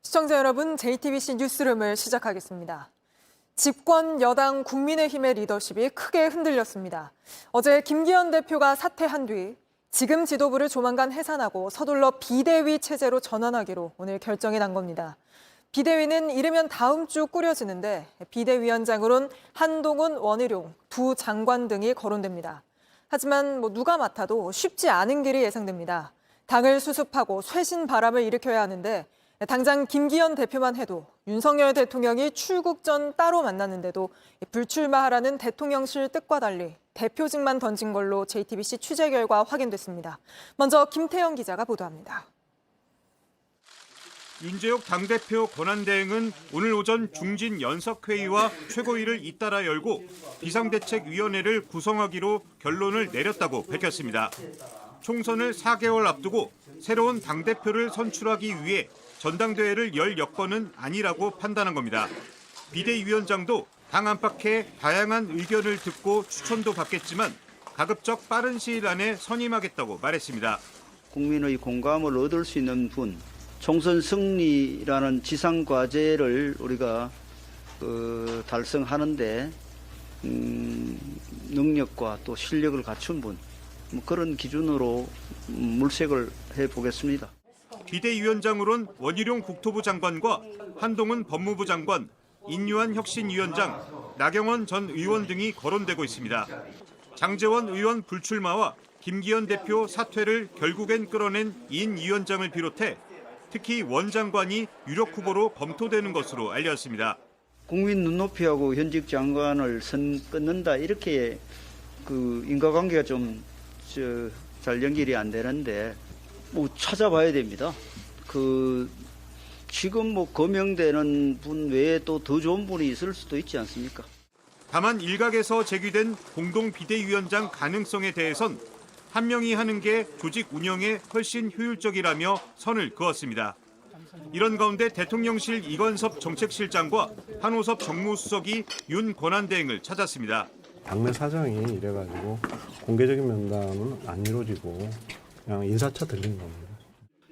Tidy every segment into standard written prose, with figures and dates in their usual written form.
시청자 여러분, JTBC 뉴스룸을 시작하겠습니다. 집권 여당 국민의힘의 리더십이 크게 흔들렸습니다. 어제 김기현 대표가 사퇴한 뒤 지금 지도부를 조만간 해산하고 서둘러 비대위 체제로 전환하기로 오늘 결정이 난 겁니다. 비대위는 이르면 다음 주 꾸려지는데 비대위원장으로는 한동훈, 원희룡 두 장관 등이 거론됩니다. 하지만 누가 맡아도 쉽지 않은 길이 예상됩니다. 당을 수습하고 쇄신 바람을 일으켜야 하는데 당장 김기현 대표만 해도 윤석열 대통령이 출국 전 따로 만났는데도 불출마하라는 대통령실 뜻과 달리 대표직만 던진 걸로 JTBC 취재 결과 확인됐습니다. 먼저 김태영 기자가 보도합니다. 윤재욱 당대표 권한대행은 오늘 오전 중진 연석회의와 최고위를 잇따라 열고 비상대책위원회를 구성하기로 결론을 내렸다고 밝혔습니다. 총선을 4개월 앞두고 새로운 당대표를 선출하기 위해 전당대회를 열 여건은 아니라고 판단한 겁니다. 비대위원장도 당 안팎의 다양한 의견을 듣고 추천도 받겠지만 가급적 빠른 시일 안에 선임하겠다고 말했습니다. 국민의 공감을 얻을 수 있는 분, 총선 승리라는 지상과제를 우리가 달성하는데 능력과 또 실력을 갖춘 분, 그런 기준으로 물색을 해보겠습니다. 비대위원장으로는 원희룡 국토부 장관과 한동훈 법무부 장관, 인유한 혁신위원장, 나경원 전 의원 등이 거론되고 있습니다. 장제원 의원 불출마와 김기현 대표 사퇴를 결국엔 끌어낸 인 위원장을 비롯해 특히 원 장관이 유력 후보로 검토되는 것으로 알렸습니다. 국민 눈높이하고 현직 장관을 끊는다 이렇게 인과관계가 좀 잘 연결이 안 되는데 찾아봐야 됩니다. 지금 거명되는 분 외에 또 더 좋은 분이 있을 수도 있지 않습니까? 다만 일각에서 제기된 공동 비대위원장 가능성에 대해선 한 명이 하는 게 조직 운영에 훨씬 효율적이라며 선을 그었습니다. 이런 가운데 대통령실 이건섭 정책실장과 한호섭 정무수석이 윤 권한대행을 찾았습니다. 당내 사정이 이래가지고 공개적인 면담은 안 이루어지고 그냥 인사차 들린 겁니다.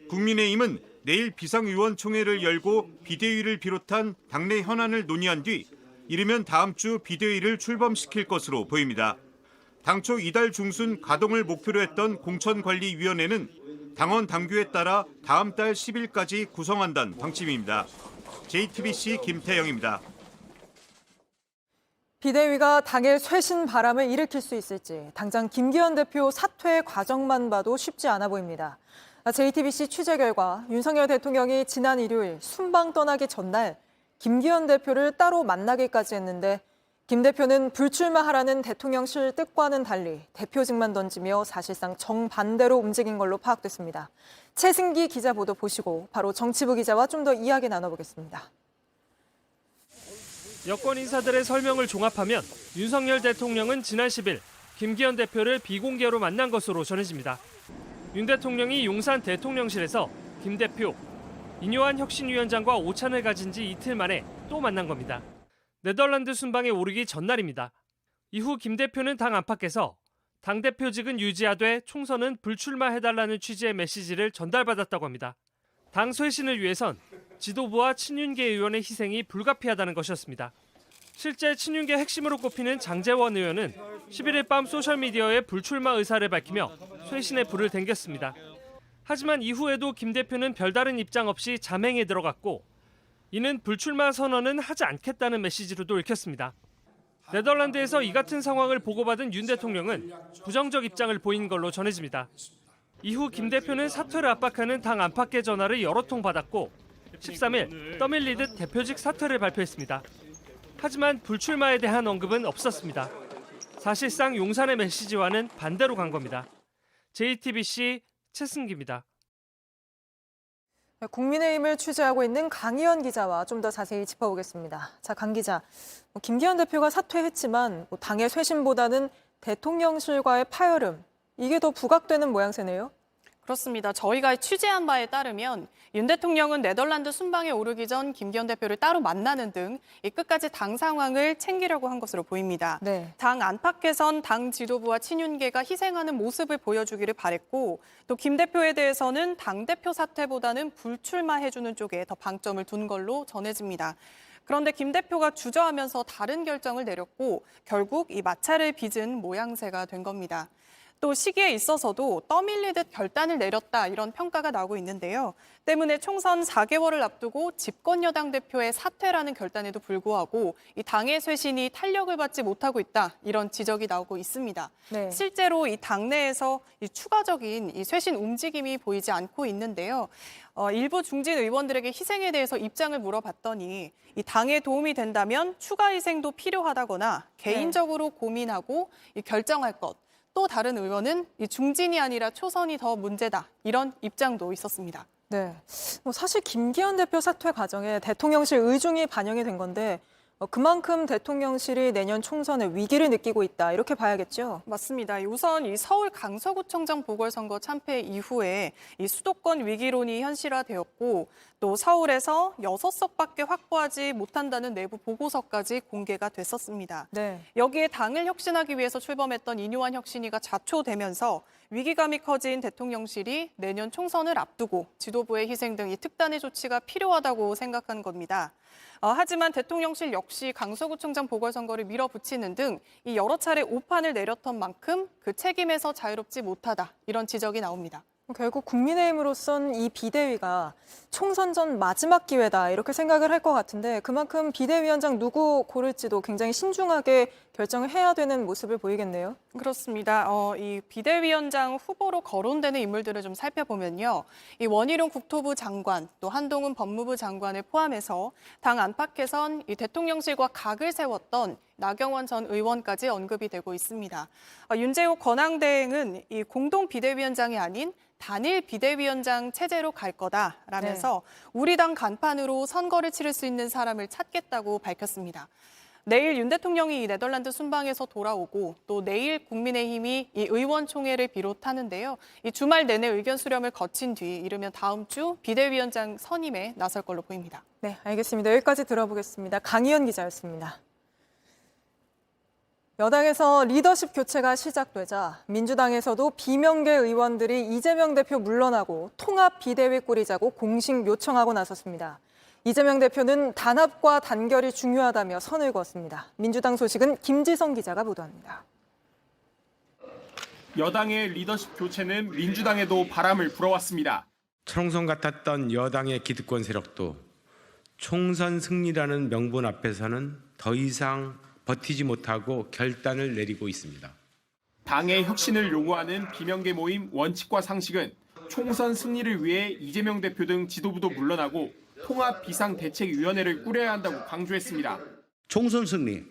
국민의힘은 내일 비상의원총회를 열고 비대위를 비롯한 당내 현안을 논의한 뒤 이르면 다음 주 비대위를 출범시킬 것으로 보입니다. 당초 이달 중순 가동을 목표로 했던 공천관리위원회는 당원 당규에 따라 다음 달 10일까지 구성한다는 방침입니다. JTBC 김태영입니다. 비대위가 당의 쇄신 바람을 일으킬 수 있을지 당장 김기현 대표 사퇴 과정만 봐도 쉽지 않아 보입니다. JTBC 취재 결과 윤석열 대통령이 지난 일요일 순방 떠나기 전날 김기현 대표를 따로 만나기까지 했는데 김 대표는 불출마하라는 대통령실 뜻과는 달리 대표직만 던지며 사실상 정반대로 움직인 걸로 파악됐습니다. 최승기 기자 보도 보시고 바로 정치부 기자와 좀 더 이야기 나눠보겠습니다. 여권 인사들의 설명을 종합하면 윤석열 대통령은 지난 10일 김기현 대표를 비공개로 만난 것으로 전해집니다. 윤 대통령이 용산 대통령실에서 김 대표, 인유한 혁신위원장과 오찬을 가진 지 이틀 만에 또 만난 겁니다. 네덜란드 순방에 오르기 전날입니다. 이후 김 대표는 당 안팎에서 당대표직은 유지하되 총선은 불출마해달라는 취지의 메시지를 전달받았다고 합니다. 당 쇄신을 위해선 지도부와 친윤계 의원의 희생이 불가피하다는 것이었습니다. 실제 친윤계 핵심으로 꼽히는 장제원 의원은 11일 밤 소셜미디어에 불출마 의사를 밝히며 쇄신의 불을 댕겼습니다. 하지만 이후에도 김 대표는 별다른 입장 없이 잠행에 들어갔고 이는 불출마 선언은 하지 않겠다는 메시지로도 읽혔습니다. 네덜란드에서 이 같은 상황을 보고받은 윤 대통령은 부정적 입장을 보인 걸로 전해집니다. 이후 김 대표는 사퇴를 압박하는 당 안팎의 전화를 여러 통 받았고 13일 떠밀리듯 대표직 사퇴를 발표했습니다. 하지만 불출마에 대한 언급은 없었습니다. 사실상 용산의 메시지와는 반대로 간 겁니다. JTBC 최승기입니다. 국민의힘을 취재하고 있는 강희연 기자와 좀 더 자세히 짚어보겠습니다. 자, 강 기자, 김기현 대표가 사퇴했지만 당의 쇄신보다는 대통령실과의 파열음, 이게 더 부각되는 모양새네요. 그렇습니다. 저희가 취재한 바에 따르면 윤 대통령은 네덜란드 순방에 오르기 전 김기현 대표를 따로 만나는 등 이 끝까지 당 상황을 챙기려고 한 것으로 보입니다. 네. 당 안팎에선 당 지도부와 친윤계가 희생하는 모습을 보여주기를 바랬고 또 김 대표에 대해서는 당대표 사퇴보다는 불출마해주는 쪽에 더 방점을 둔 걸로 전해집니다. 그런데 김 대표가 주저하면서 다른 결정을 내렸고 결국 이 마찰을 빚은 모양새가 된 겁니다. 또 시기에 있어서도 떠밀리듯 결단을 내렸다 이런 평가가 나오고 있는데요. 때문에 총선 4개월을 앞두고 집권 여당 대표의 사퇴라는 결단에도 불구하고 이 당의 쇄신이 탄력을 받지 못하고 있다 이런 지적이 나오고 있습니다. 네. 실제로 이 당내에서 이 추가적인 이 쇄신 움직임이 보이지 않고 있는데요. 일부 중진 의원들에게 희생에 대해서 입장을 물어봤더니 이 당에 도움이 된다면 추가 희생도 필요하다거나 개인적으로 고민하고 이 결정할 것. 또 다른 의원은 이 중진이 아니라 초선이 더 문제다 이런 입장도 있었습니다. 네. 사실 김기현 대표 사퇴 과정에 대통령실 의중이 반영이 된 건데 그만큼 대통령실이 내년 총선에 위기를 느끼고 있다 이렇게 봐야겠죠? 맞습니다. 우선 이 서울 강서구청장 보궐선거 참패 이후에 이 수도권 위기론이 현실화되었고 또 서울에서 6석밖에 확보하지 못한다는 내부 보고서까지 공개가 됐었습니다. 네. 여기에 당을 혁신하기 위해서 출범했던 이뇨한 혁신위가 자초되면서 위기감이 커진 대통령실이 내년 총선을 앞두고 지도부의 희생 등 이 특단의 조치가 필요하다고 생각한 겁니다. 하지만 대통령실 역시 강서구청장 보궐선거를 밀어붙이는 등 이 여러 차례 오판을 내렸던 만큼 그 책임에서 자유롭지 못하다 이런 지적이 나옵니다. 결국 국민의힘으로선 이 비대위가 총선 전 마지막 기회다 이렇게 생각을 할 것 같은데 그만큼 비대위원장 누구 고를지도 굉장히 신중하게 결정을 해야 되는 모습을 보이겠네요. 그렇습니다. 이 비대위원장 후보로 거론되는 인물들을 좀 살펴보면요. 이 원희룡 국토부 장관, 또 한동훈 법무부 장관을 포함해서 당 안팎에선 이 대통령실과 각을 세웠던 나경원 전 의원까지 언급이 되고 있습니다. 윤재욱 권한대행은 이 공동 비대위원장이 아닌 단일 비대위원장 체제로 갈 거다라면서 우리 당 간판으로 선거를 치를 수 있는 사람을 찾겠다고 밝혔습니다. 내일 윤 대통령이 이 네덜란드 순방에서 돌아오고 또 내일 국민의힘이 이 의원총회를 비롯하는데요. 이 주말 내내 의견 수렴을 거친 뒤 이르면 다음 주 비대위원장 선임에 나설 걸로 보입니다. 네, 알겠습니다. 여기까지 들어보겠습니다. 강희연 기자였습니다. 여당에서 리더십 교체가 시작되자 민주당에서도 비명계 의원들이 이재명 대표 물러나고 통합 비대위 꾸리자고 공식 요청하고 나섰습니다. 이재명 대표는 단합과 단결이 중요하다며 선을 그었습니다. 민주당 소식은 김지성 기자가 보도합니다. 여당의 리더십 교체는 민주당에도 바람을 불어왔습니다. 총선 같았던 여당의 기득권 세력도 총선 승리라는 명분 앞에서는 더 이상 버티지 못하고 결단을 내리고 있습니다. 당의 혁신을 요구하는 비명계 모임 원칙과 상식은 총선 승리를 위해 이재명 대표 등 지도부도 물러나고 통합 비상대책위원회를 꾸려야 한다고 강조했습니다. 총선 승리,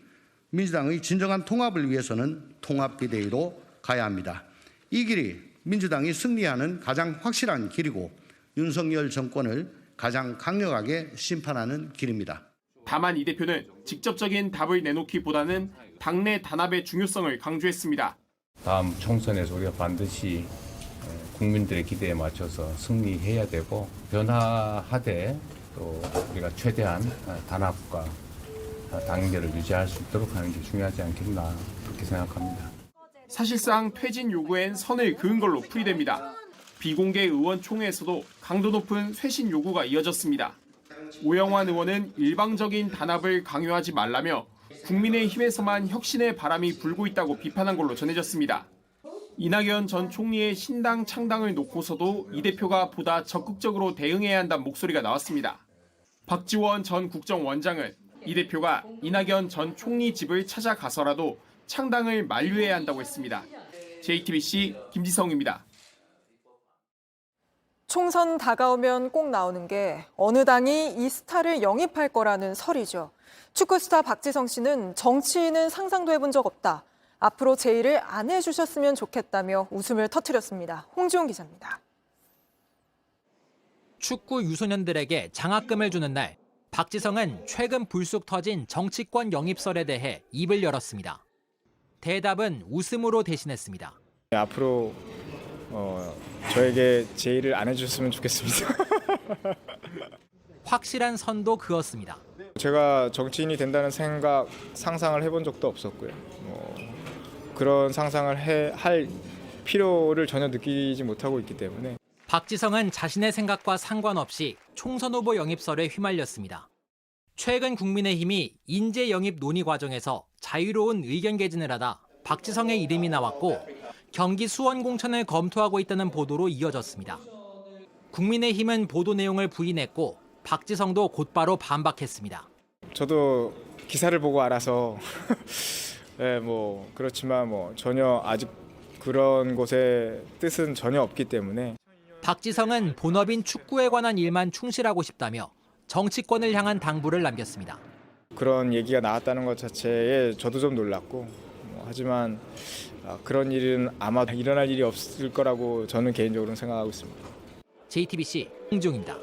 민주당의 진정한 통합을 위해서는 통합 비대위로 가야 합니다. 이 길이 민주당이 승리하는 가장 확실한 길이고 윤석열 정권을 가장 강력하게 심판하는 길입니다. 다만 이 대표는 직접적인 답을 내놓기보다는 당내 단합의 중요성을 강조했습니다. 다음 총선에서 우리가 반드시 국민들의 기대에 맞춰서 승리해야 되고 변화하되 또 우리가 최대한 단합과 단결을 유지할 수 있도록 하는 게 중요하지 않겠나 그렇게 생각합니다. 사실상 퇴진 요구엔 선을 그은 걸로 풀이됩니다. 비공개 의원총회에서도 강도 높은 쇄신 요구가 이어졌습니다. 오영환 의원은 일방적인 단합을 강요하지 말라며 국민의힘에서만 혁신의 바람이 불고 있다고 비판한 걸로 전해졌습니다. 이낙연 전 총리의 신당 창당을 놓고서도 이 대표가 보다 적극적으로 대응해야 한다는 목소리가 나왔습니다. 박지원 전 국정원장은 이 대표가 이낙연 전 총리 집을 찾아가서라도 창당을 만류해야 한다고 했습니다. JTBC 김지성입니다. 총선 다가오면 꼭 나오는 게 어느 당이 이 스타를 영입할 거라는 설이죠. 축구 스타 박지성 씨는 정치인은 상상도 해본 적 없다. 앞으로 제 일을 안 해주셨으면 좋겠다며 웃음을 터뜨렸습니다. 홍지용 기자입니다. 축구 유소년들에게 장학금을 주는 날, 박지성은 최근 불쑥 터진 정치권 영입설에 대해 입을 열었습니다. 대답은 웃음으로 대신했습니다. 앞으로 저에게 제의를 안 해줬으면 좋겠습니다. 확실한 선도 그었습니다. 제가 정치인이 된다는 상상을 해본 적도 없었고요. 그런 상상을 할 필요를 전혀 느끼지 못하고 있기 때문에. 박지성은 자신의 생각과 상관없이 총선 후보 영입설에 휘말렸습니다. 최근 국민의힘이 인재 영입 논의 과정에서 자유로운 의견 개진을 하다 박지성의 이름이 나왔고 경기 수원 공천을 검토하고 있다는 보도로 이어졌습니다. 국민의힘은 보도 내용을 부인했고 박지성도 곧바로 반박했습니다. 저도 기사를 보고 알아서 네, 그렇지만 전혀 아직 그런 곳에 뜻은 전혀 없기 때문에. 박지성은 본업인 축구에 관한 일만 충실하고 싶다며 정치권을 향한 당부를 남겼습니다. 그런 얘기가 나왔다는 것 자체에 저도 좀 놀랐고 하지만 그런 일은 아마 일어날 일이 없을 거라고 저는 개인적으로는 생각하고 있습니다. JTBC 홍중입니다.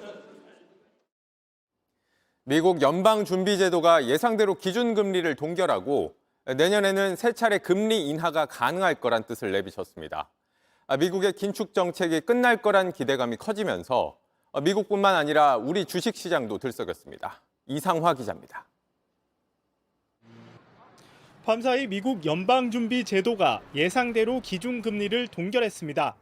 미국 연방준비제도가 예상대로 기준금리를 동결하고 내년에는 세 차례 금리 인하가 가능할 거란 뜻을 내비쳤습니다. 미국의 긴축 정책이 끝날 거란 기대감이 커지면서 미국뿐만 아니라 우리 주식시장도 들썩였습니다. 이상화 기자입니다. 밤사이 미국 연방준비제도가 예상대로 기준금리를 동결했습니다.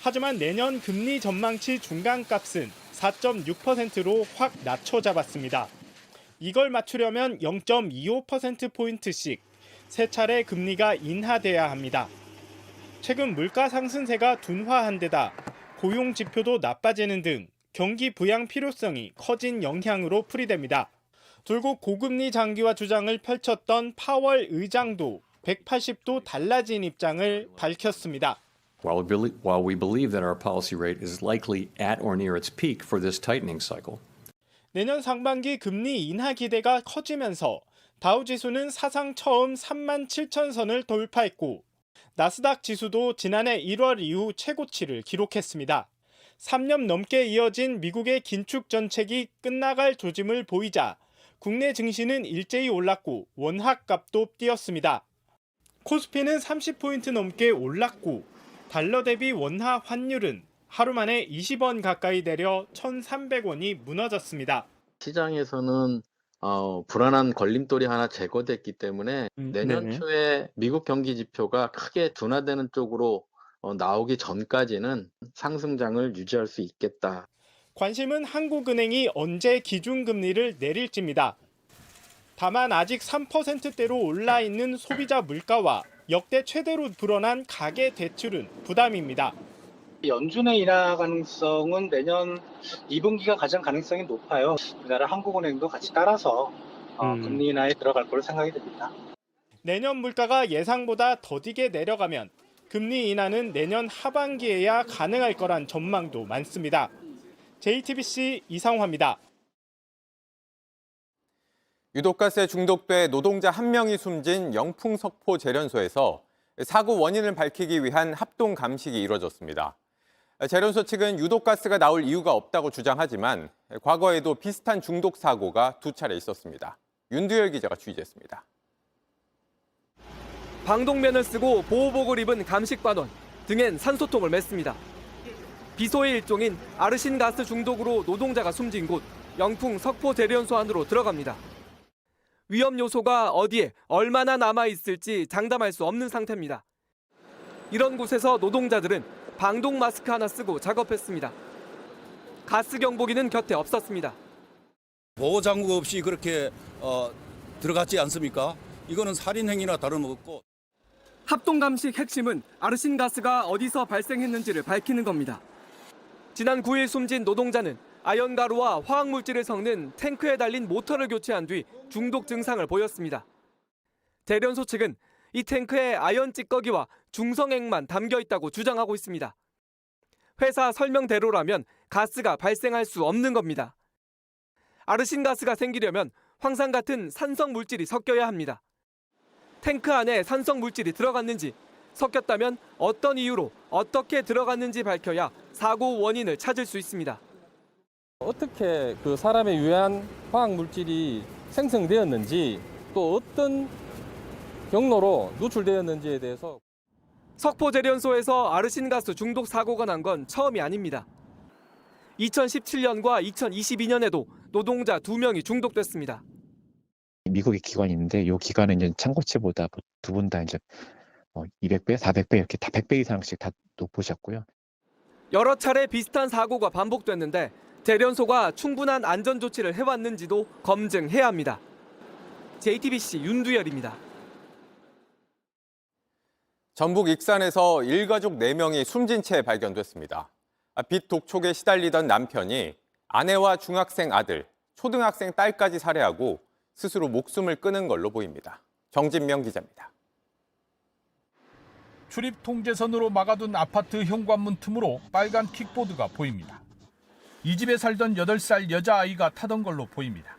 하지만 내년 금리 전망치 중간값은 4.6%로 확 낮춰 잡았습니다. 이걸 맞추려면 0.25%포인트씩 세 차례 금리가 인하돼야 합니다. 최근 물가 상승세가 둔화한 데다 고용 지표도 나빠지는 등 경기 부양 필요성이 커진 영향으로 풀이됩니다. 결국 고금리 장기화 주장을 펼쳤던 파월 의장도 180도 달라진 입장을 밝혔습니다. While we believe that our policy rate is likely at or near its peak for this tightening cycle. 내년 상반기 금리 인하 기대가 커지면서 다우 지수는 사상 처음 37,000선을 돌파했고 나스닥 지수도 지난해 1월 이후 최고치를 기록했습니다. 3년 넘게 이어진 미국의 긴축 정책이 끝나갈 조짐을 보이자 국내 증시는 일제히 올랐고 원화값도 뛰었습니다. 코스피는 30포인트 넘게 올랐고 달러 대비 원화 환율은 하루 만에 20원 가까이 내려 1,300원이 무너졌습니다. 시장에서는 불안한 걸림돌이 하나 제거됐기 때문에 내년 초에 미국 경기 지표가 크게 둔화되는 쪽으로 나오기 전까지는 상승장을 유지할 수 있겠다. 관심은 한국은행이 언제 기준금리를 내릴지입니다. 다만 아직 3%대로 올라 있는 소비자 물가와 역대 최대로 불어난 가계 대출은 부담입니다. 연준의 인하 가능성은 내년 2분기가 가장 가능성이 높아요. 우리나라 한국은행도 같이 따라서 금리 인하에 들어갈 걸로 생각이 됩니다. 내년 물가가 예상보다 더디게 내려가면 금리 인하는 내년 하반기에야 가능할 거란 전망도 많습니다. JTBC 이상화입니다. 유독가스에 중독돼 노동자 1명이 숨진 영풍 석포 재련소에서 사고 원인을 밝히기 위한 합동 감식이 이뤄졌습니다. 재련소 측은 유독가스가 나올 이유가 없다고 주장하지만 과거에도 비슷한 중독 사고가 2차례 있었습니다. 윤두열 기자가 취재했습니다. 방독면을 쓰고 보호복을 입은 감식반원, 등엔 산소통을 맸습니다. 비소의 일종인 아르신가스 중독으로 노동자가 숨진 곳 영풍 석포 재련소 안으로 들어갑니다. 위험 요소가 어디에 얼마나 남아있을지 장담할 수 없는 상태입니다. 이런 곳에서 노동자들은 방독 마스크 하나 쓰고 작업했습니다. 가스 경보기는 곁에 없었습니다. 보호장구 없이 그렇게 들어갔지 않습니까? 이거는 살인행위나 다름없고. 합동감식 핵심은 아르신가스가 어디서 발생했는지를 밝히는 겁니다. 지난 9일 숨진 노동자는 아연가루와 화학물질을 섞는 탱크에 달린 모터를 교체한 뒤 중독 증상을 보였습니다. 재련소 측은 이 탱크에 아연 찌꺼기와 중성액만 담겨 있다고 주장하고 있습니다. 회사 설명대로라면 가스가 발생할 수 없는 겁니다. 아르신가스가 생기려면 황산 같은 산성 물질이 섞여야 합니다. 탱크 안에 산성 물질이 들어갔는지, 섞였다면 어떤 이유로 어떻게 들어갔는지 밝혀야 사고 원인을 찾을 수 있습니다. 어떻게 그 사람에 유해한 화학 물질이 생성되었는지 또 어떤 경로로 누출되었는지에 대해서 석포제련소에서 아르신가스 중독 사고가 난 건 처음이 아닙니다. 2017년과 2022년에도 노동자 2명이 중독됐습니다. 미국의 기관이 있는데 이 기관은 이제 창고치보다 두 분 다 이제 200배, 400배 이렇게 다 100배 이상씩 다 높으셨고요. 여러 차례 비슷한 사고가 반복됐는데 제련소가 충분한 안전 조치를 해왔는지도 검증해야 합니다. JTBC 윤두열입니다. 전북 익산에서 일가족 4명이 숨진 채 발견됐습니다. 빚 독촉에 시달리던 남편이 아내와 중학생 아들, 초등학생 딸까지 살해하고 스스로 목숨을 끊은 걸로 보입니다. 정진명 기자입니다. 출입 통제선으로 막아둔 아파트 현관문 틈으로 빨간 킥보드가 보입니다. 이 집에 살던 8살 여자아이가 타던 걸로 보입니다.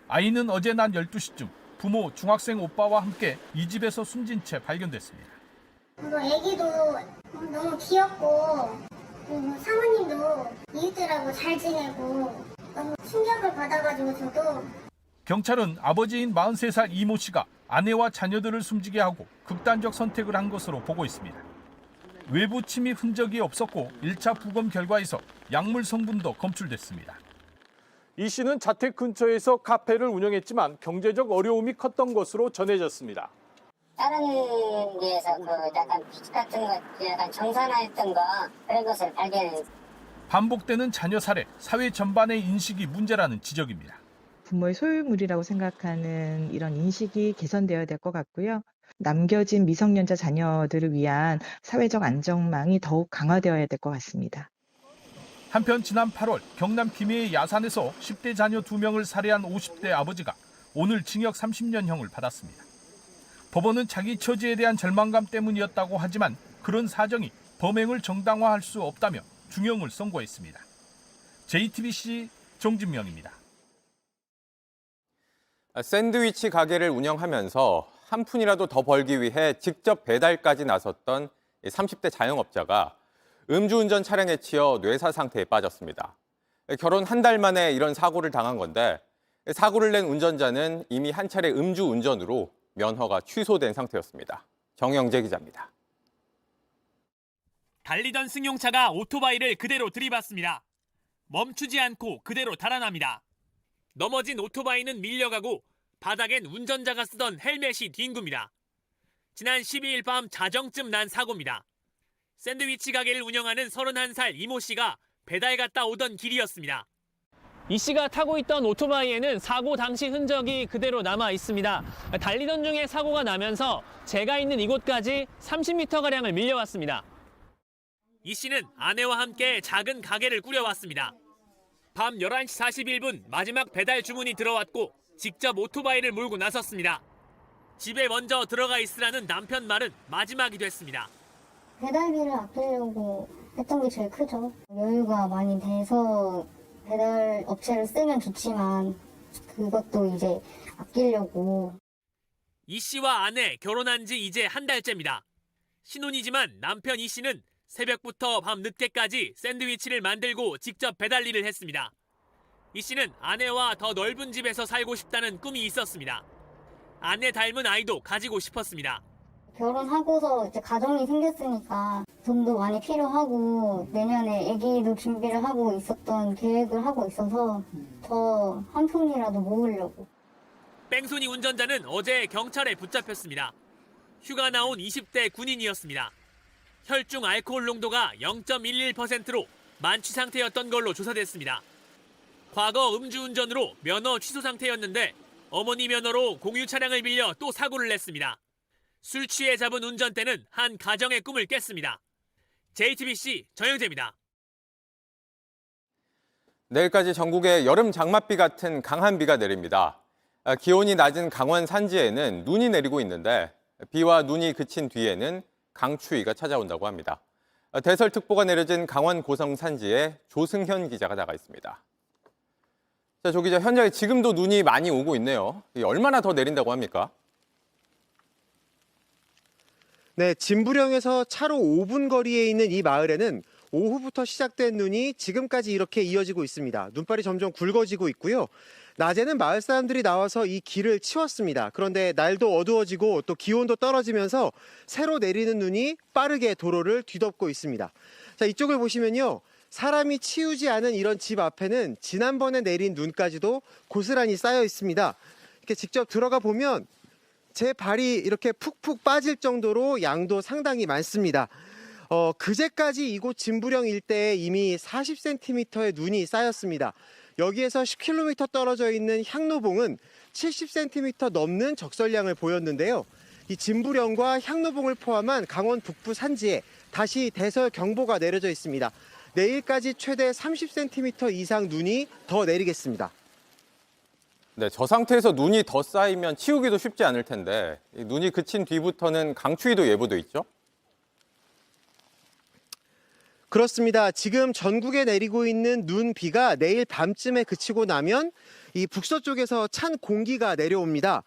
아이는 어제 낮 12시쯤 부모 중학생 오빠와 함께 이 집에서 숨진 채 발견됐습니다. 애기도 너무 귀엽고 사모님도 이웃들하고 잘 지내고 너무 충격을 받아가지고 저도. 경찰은 아버지인 43살 이모 씨가 아내와 자녀들을 숨지게 하고 극단적 선택을 한 것으로 보고 있습니다. 외부 침입 흔적이 없었고 1차 부검 결과에서 약물 성분도 검출됐습니다. 이 씨는 자택 근처에서 카페를 운영했지만 경제적 어려움이 컸던 것으로 전해졌습니다. 다른 데에서 약간 빚 같은 거 약간 정산했던 거 그런 것을 발견했어요. 반복되는 자녀 살해, 사회 전반의 인식이 문제라는 지적입니다. 부모의 소유물이라고 생각하는 이런 인식이 개선되어야 될 것 같고요. 남겨진 미성년자 자녀들을 위한 사회적 안전망이 더욱 강화되어야 될 것 같습니다. 한편 지난 8월 경남 김해의 야산에서 10대 자녀 2명을 살해한 50대 아버지가 오늘 징역 30년형을 받았습니다. 법원은 자기 처지에 대한 절망감 때문이었다고 하지만 그런 사정이 범행을 정당화할 수 없다며 중형을 선고했습니다. JTBC 정진명입니다. 샌드위치 가게를 운영하면서 한 푼이라도 더 벌기 위해 직접 배달까지 나섰던 30대 자영업자가 음주운전 차량에 치여 뇌사 상태에 빠졌습니다. 결혼 한 달 만에 이런 사고를 당한 건데 사고를 낸 운전자는 이미 한 차례 음주운전으로 면허가 취소된 상태였습니다. 정영재 기자입니다. 달리던 승용차가 오토바이를 그대로 들이받습니다. 멈추지 않고 그대로 달아납니다. 넘어진 오토바이는 밀려가고 바닥엔 운전자가 쓰던 헬멧이 뒹굽니다. 지난 12일 밤 자정쯤 난 사고입니다. 샌드위치 가게를 운영하는 31살 이모 씨가 배달 갔다 오던 길이었습니다. 이 씨가 타고 있던 오토바이에는 사고 당시 흔적이 그대로 남아 있습니다. 달리던 중에 사고가 나면서 제가 있는 이곳까지 30m가량을 밀려왔습니다. 이 씨는 아내와 함께 작은 가게를 꾸려왔습니다. 밤 11시 41분 마지막 배달 주문이 들어왔고 직접 오토바이를 몰고 나섰습니다. 집에 먼저 들어가 있으라는 남편 말은 마지막이 됐습니다. 배달비를 아끼려고 했던 게 제일 크죠. 여유가 많이 돼서 배달 업체를 쓰면 좋지만 그것도 이제 아끼려고. 이 씨와 아내 결혼한 지 이제 한 달째입니다. 신혼이지만 남편 이 씨는 새벽부터 밤 늦게까지 샌드위치를 만들고 직접 배달 일을 했습니다. 이 씨는 아내와 더 넓은 집에서 살고 싶다는 꿈이 있었습니다. 아내 닮은 아이도 가지고 싶었습니다. 결혼하고서 이제 가정이 생겼으니까 돈도 많이 필요하고 내년에 아기도 준비를 하고 있었던 계획을 하고 있어서 더 한 푼이라도 모으려고. 뺑소니 운전자는 어제 경찰에 붙잡혔습니다. 휴가 나온 20대 군인이었습니다. 혈중 알코올 농도가 0.11%로 만취 상태였던 걸로 조사됐습니다. 과거 음주운전으로 면허 취소 상태였는데 어머니 면허로 공유 차량을 빌려 또 사고를 냈습니다. 술 취해 잡은 운전대는 한 가정의 꿈을 깼습니다. JTBC 정영재입니다. 내일까지 전국에 여름 장맛비 같은 강한 비가 내립니다. 기온이 낮은 강원 산지에는 눈이 내리고 있는데 비와 눈이 그친 뒤에는 강추위가 찾아온다고 합니다. 대설특보가 내려진 강원 고성 산지에 조승현 기자가 나가 있습니다. 자, 조 기자, 현장에 지금도 눈이 많이 오고 있네요. 얼마나 더 내린다고 합니까? 네, 진부령에서 차로 5분 거리에 있는 이 마을에는 오후부터 시작된 눈이 지금까지 이렇게 이어지고 있습니다. 눈발이 점점 굵어지고 있고요. 낮에는 마을 사람들이 나와서 이 길을 치웠습니다. 그런데 날도 어두워지고 또 기온도 떨어지면서 새로 내리는 눈이 빠르게 도로를 뒤덮고 있습니다. 자, 이쪽을 보시면요. 사람이 치우지 않은 이런 집 앞에는 지난번에 내린 눈까지도 고스란히 쌓여 있습니다. 이렇게 직접 들어가 보면 제 발이 이렇게 푹푹 빠질 정도로 양도 상당히 많습니다. 그제까지 이곳 진부령 일대에 이미 40cm의 눈이 쌓였습니다. 여기에서 10km 떨어져 있는 향로봉은 70cm 넘는 적설량을 보였는데요. 이 진부령과 향로봉을 포함한 강원 북부 산지에 다시 대설 경보가 내려져 있습니다. 내일까지 최대 30cm 이상 눈이 더 내리겠습니다. 네, 저 상태에서 눈이 더 쌓이면 치우기도 쉽지 않을 텐데 눈이 그친 뒤부터는 강추위도 예보돼 있죠? 그렇습니다. 지금 전국에 내리고 있는 눈비가 내일 밤쯤에 그치고 나면 이 북서쪽에서 찬 공기가 내려옵니다.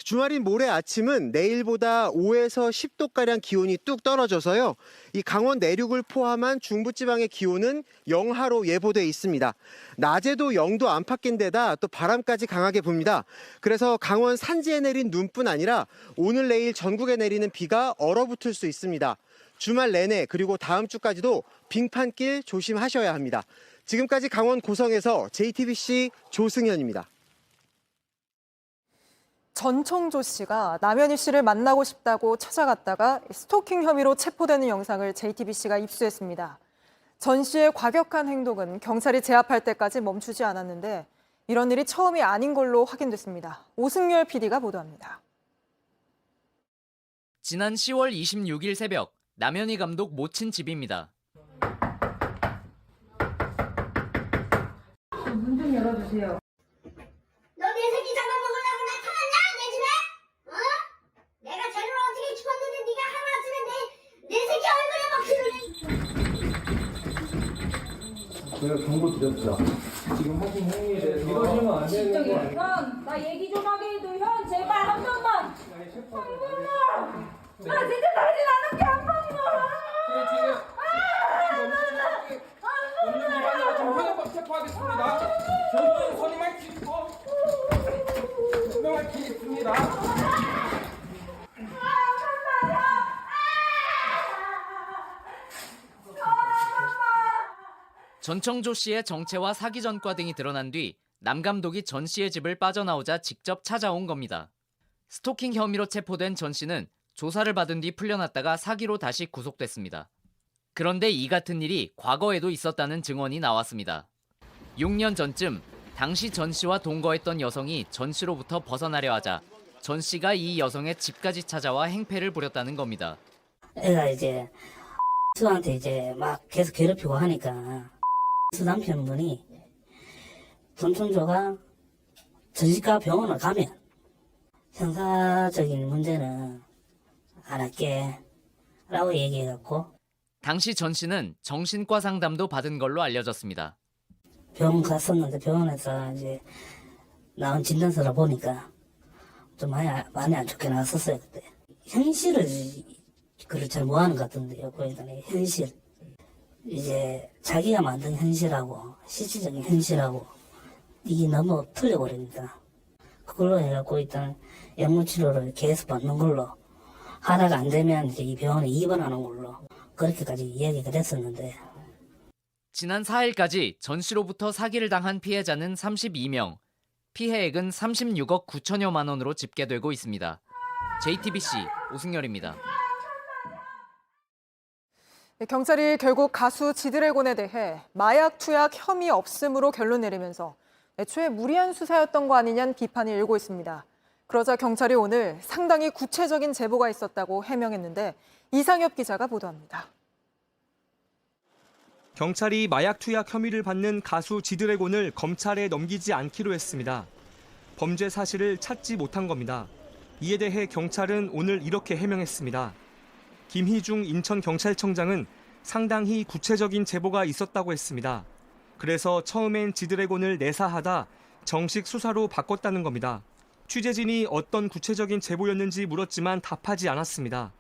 주말인 모레 아침은 내일보다 5에서 10도가량 기온이 뚝 떨어져서요. 이 강원 내륙을 포함한 중부지방의 기온은 영하로 예보돼 있습니다. 낮에도 0도 안팎인 데다 또 바람까지 강하게 붑니다. 그래서 강원 산지에 내린 눈뿐 아니라 오늘 내일 전국에 내리는 비가 얼어붙을 수 있습니다. 주말 내내 그리고 다음 주까지도 빙판길 조심하셔야 합니다. 지금까지 강원 고성에서 JTBC 조승현입니다. 전청조 씨가 남현희 씨를 만나고 싶다고 찾아갔다가 스토킹 혐의로 체포되는 영상을 JTBC가 입수했습니다. 전 씨의 과격한 행동은 경찰이 제압할 때까지 멈추지 않았는데 이런 일이 처음이 아닌 걸로 확인됐습니다. 오승열 PD가 보도합니다. 지난 10월 26일 새벽 남현희 감독 모친 집입니다. 문 좀 열어주세요. 너 내 새끼 잡아먹으려고 나타났냐? 내 집에? 어? 내가 재료를 어떻게 집었는데 네가 하루아침에 내가 경고 드렸죠. 지금 하신 행위에 대해서 이러시면 안 되는 거 아니에요? 현, 나 얘기 좀 하게 해도 현, 제발 한 번만. 나 진짜 다시 나눌게 한 번만. 없는 일하느라 지금 현역법 체포하겠습니다. 결국은 선임할 수 있고 분명할 수 있습니다. 전청조 씨의 정체와 사기 전과 등이 드러난 뒤 남 감독이 전 씨의 집을 빠져나오자 직접 찾아온 겁니다. 스토킹 혐의로 체포된 전 씨는 조사를 받은 뒤 풀려났다가 사기로 다시 구속됐습니다. 그런데 이 같은 일이 과거에도 있었다는 증언이 나왔습니다. 6년 전쯤 당시 전 씨와 동거했던 여성이 전 씨로부터 벗어나려 하자 전 씨가 이 여성의 집까지 찾아와 행패를 부렸다는 겁니다. 애가 이제 수한테 이제 막 계속 괴롭히고 하니까 수 남편분이 전청조가 전시과 병원을 가면 형사적인 문제는 안 할게 라고 얘기해갖고 당시 전 씨는 정신과 상담도 받은 걸로 알려졌습니다. 병원 갔었는데 병원에서 이제 나온 진단서를 보니까 좀 많이 안 좋게 나왔었어요 그때. 현실을 그걸 잘 못하는 것 같은데요. 그러니까 현실 이제 자기가 만든 현실하고 실질적인 현실하고 이게 너무 틀려버립니다. 그걸로 해갖고 일단 약물치료를 계속 받는 걸로 하다가 안 되면 이제 이 병원에 입원하는 걸로 그렇게까지 이야기가 됐었는데 지난 4일까지 전 씨로부터 사기를 당한 피해자는 32명, 피해액은 36억 9천여만 원으로 집계되고 있습니다. JTBC 오승열입니다. 경찰이 결국 가수 지드래곤에 대해 마약 투약 혐의 없음으로 결론 내리면서 애초에 무리한 수사였던 거 아니냐는 비판이 일고 있습니다. 그러자 경찰이 오늘 상당히 구체적인 제보가 있었다고 해명했는데 이상엽 기자가 보도합니다. 경찰이 마약 투약 혐의를 받는 가수 지드래곤을 검찰에 넘기지 않기로 했습니다. 범죄 사실을 찾지 못한 겁니다. 이에 대해 경찰은 오늘 이렇게 해명했습니다. 김희중 인천경찰청장은 상당히 구체적인 제보가 있었다고 했습니다. 그래서 처음엔 지드래곤을 내사하다 정식 수사로 바꿨다는 겁니다. 취재진이 어떤 구체적인 제보였는지 물었지만 답하지 않았습니다.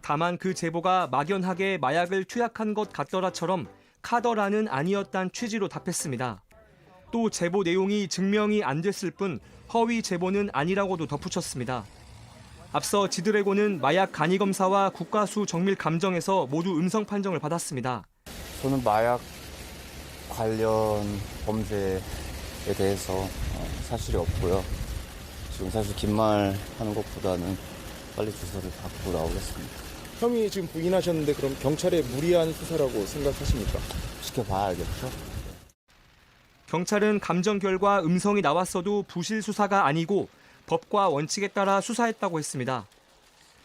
다만 그 제보가 막연하게 마약을 투약한 것 같더라처럼 카더라는 아니었단 취지로 답했습니다. 또 제보 내용이 증명이 안 됐을 뿐 허위 제보는 아니라고도 덧붙였습니다. 앞서 지드래곤은 마약 간이 검사와 국가수 정밀 감정에서 모두 음성 판정을 받았습니다. 저는 마약 관련 범죄에 대해서 사실이 없고요. 지금 사실 긴 말 하는 것보다는 빨리 주소를 받고 나오겠습니다. 혐의 지금 부인하셨는데 그럼 경찰의 무리한 수사라고 생각하십니까? 지켜봐야 알겠죠. 경찰은 감정 결과 음성이 나왔어도 부실 수사가 아니고 법과 원칙에 따라 수사했다고 했습니다.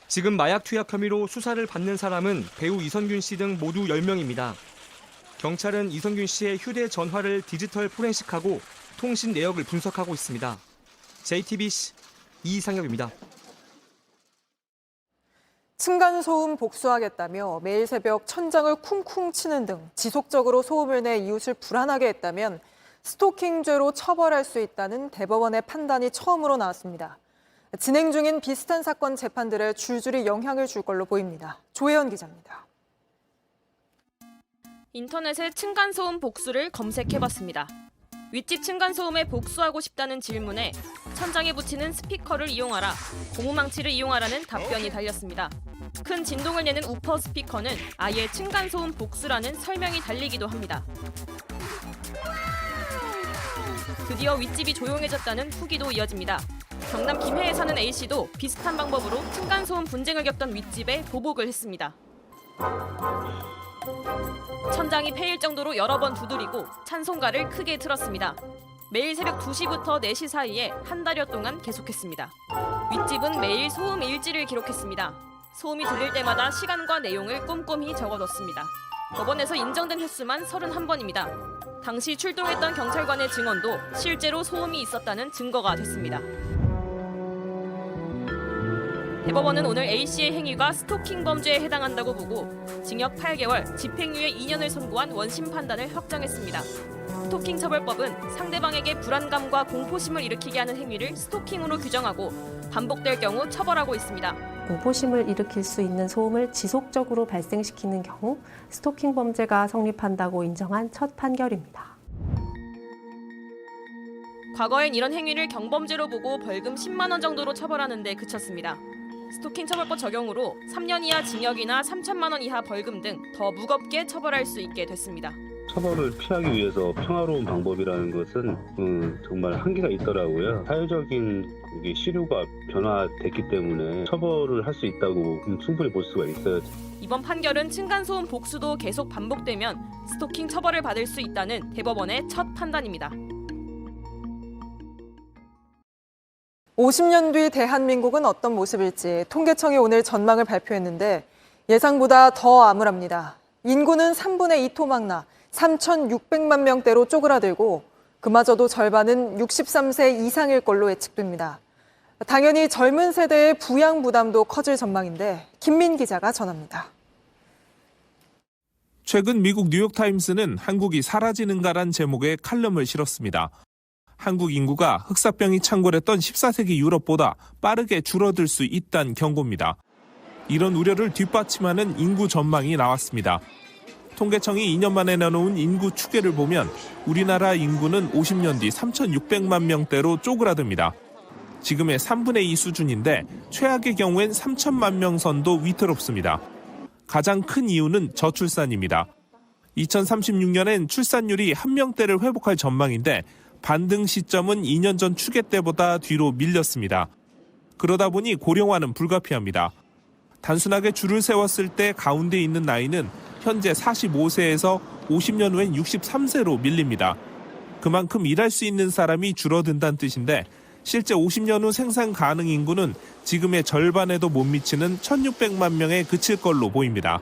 지금 마약 투약 혐의로 수사를 받는 사람은 배우 이선균 씨 등 모두 10명입니다. 경찰은 이선균 씨의 휴대전화를 디지털 포렌식하고 통신 내역을 분석하고 있습니다. JTBC 이상엽입니다. 층간소음 복수하겠다며 매일 새벽 천장을 쿵쿵 치는 등 지속적으로 소음을 내 이웃을 불안하게 했다면 스토킹죄로 처벌할 수 있다는 대법원의 판단이 처음으로 나왔습니다. 진행 중인 비슷한 사건 재판들에 줄줄이 영향을 줄 걸로 보입니다. 조혜연 기자입니다. 인터넷에 층간소음 복수를 검색해봤습니다. 윗집 층간소음에 복수하고 싶다는 질문에 천장에 붙이는 스피커를 이용하라, 고무망치를 이용하라는 답변이 달렸습니다. 큰 진동을 내는 우퍼 스피커는 아예 층간소음 복수라는 설명이 달리기도 합니다. 드디어 윗집이 조용해졌다는 후기도 이어집니다. 경남 김해에 사는 A씨도 비슷한 방법으로 층간소음 분쟁을 겪던 윗집에 보복을 했습니다. 천장이 패일 정도로 여러 번 두드리고 찬송가를 크게 틀었습니다. 매일 새벽 2시부터 4시 사이에 한 달여 동안 계속했습니다. 윗집은 매일 소음 일지를 기록했습니다. 소음이 들릴 때마다 시간과 내용을 꼼꼼히 적어뒀습니다. 법원에서 인정된 횟수만 31번입니다. 당시 출동했던 경찰관의 증언도 실제로 소음이 있었다는 증거가 됐습니다. 대법원은 오늘 A씨의 행위가 스토킹 범죄에 해당한다고 보고 징역 8개월, 집행유예 2년을 선고한 원심 판단을 확정했습니다. 스토킹 처벌법은 상대방에게 불안감과 공포심을 일으키게 하는 행위를 스토킹으로 규정하고 반복될 경우 처벌하고 있습니다. 공포심을 일으킬 수 있는 소음을 지속적으로 발생시키는 경우 스토킹 범죄가 성립한다고 인정한 첫 판결입니다. 과거엔 이런 행위를 경범죄로 보고 벌금 10만 원 정도로 처벌하는 데 그쳤습니다. 스토킹 처벌법 적용으로 3년 이하 징역이나 3천만 원 이하 벌금 등 더 무겁게 처벌할 수 있게 됐습니다. 처벌을 피하기 위해서 평화로운 방법이라는 것은 정말 한계가 있더라고요. 사회적인 시류가 변화됐기 때문에 처벌을 할 수 있다고 충분히 볼 수가 있어요. 이번 판결은 층간소음 복수도 계속 반복되면 스토킹 처벌을 받을 수 있다는 대법원의 첫 판단입니다. 50년 뒤 대한민국은 어떤 모습일지 통계청이 오늘 전망을 발표했는데 예상보다 더 암울합니다. 인구는 3분의 2 토막나 3,600만 명대로 쪼그라들고 그마저도 절반은 63세 이상일 걸로 예측됩니다. 당연히 젊은 세대의 부양 부담도 커질 전망인데 김민 기자가 전합니다. 최근 미국 뉴욕타임스는 한국이 사라지는가란 제목의 칼럼을 실었습니다. 한국 인구가 흑사병이 창궐했던 14세기 유럽보다 빠르게 줄어들 수 있다는 경고입니다. 이런 우려를 뒷받침하는 인구 전망이 나왔습니다. 통계청이 2년 만에 내놓은 인구 추계를 보면 우리나라 인구는 50년 뒤 3,600만 명대로 쪼그라듭니다. 지금의 3분의 2 수준인데 최악의 경우엔 3천만 명 선도 위태롭습니다. 가장 큰 이유는 저출산입니다. 2036년엔 출산율이 1명대를 회복할 전망인데 반등 시점은 2년 전 추계 때보다 뒤로 밀렸습니다. 그러다 보니 고령화는 불가피합니다. 단순하게 줄을 세웠을 때 가운데 있는 나이는 현재 45세에서 50년 후엔 63세로 밀립니다. 그만큼 일할 수 있는 사람이 줄어든다는 뜻인데 실제 50년 후 생산 가능 인구는 지금의 절반에도 못 미치는 1,600만 명에 그칠 걸로 보입니다.